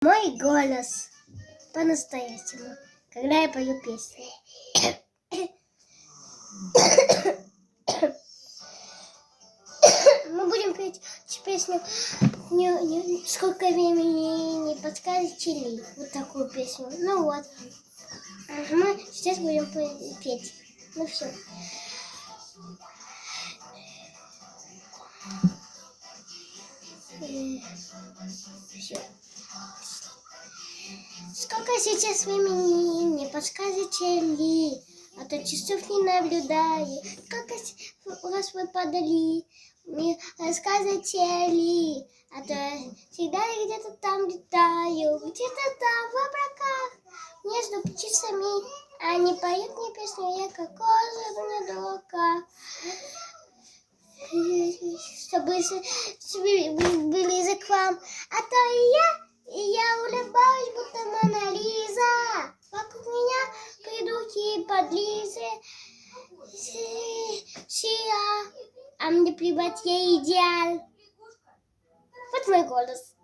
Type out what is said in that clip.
Мой голос по-настоящему, когда я пою песню. Мы будем петь песню «Сколько времени не подскажете ли?» Вот такую песню. Ну вот. Мы сейчас будем петь. Ну все. Все. Сколько сейчас времени, не подскажете ли? А то часов не наблюдаю. Сколько раз вы падали, не расскажете ли? А то всегда я где-то там летаю, где-то там в облаках, между птицами. Они поют мне песню, я как кожа на дурака. Чтобы были к вам, а то и я улыбаюсь, будто Мона Лиза. Вокруг меня придут и подлизы. А мне плевать, я идеал. Вот мой голос.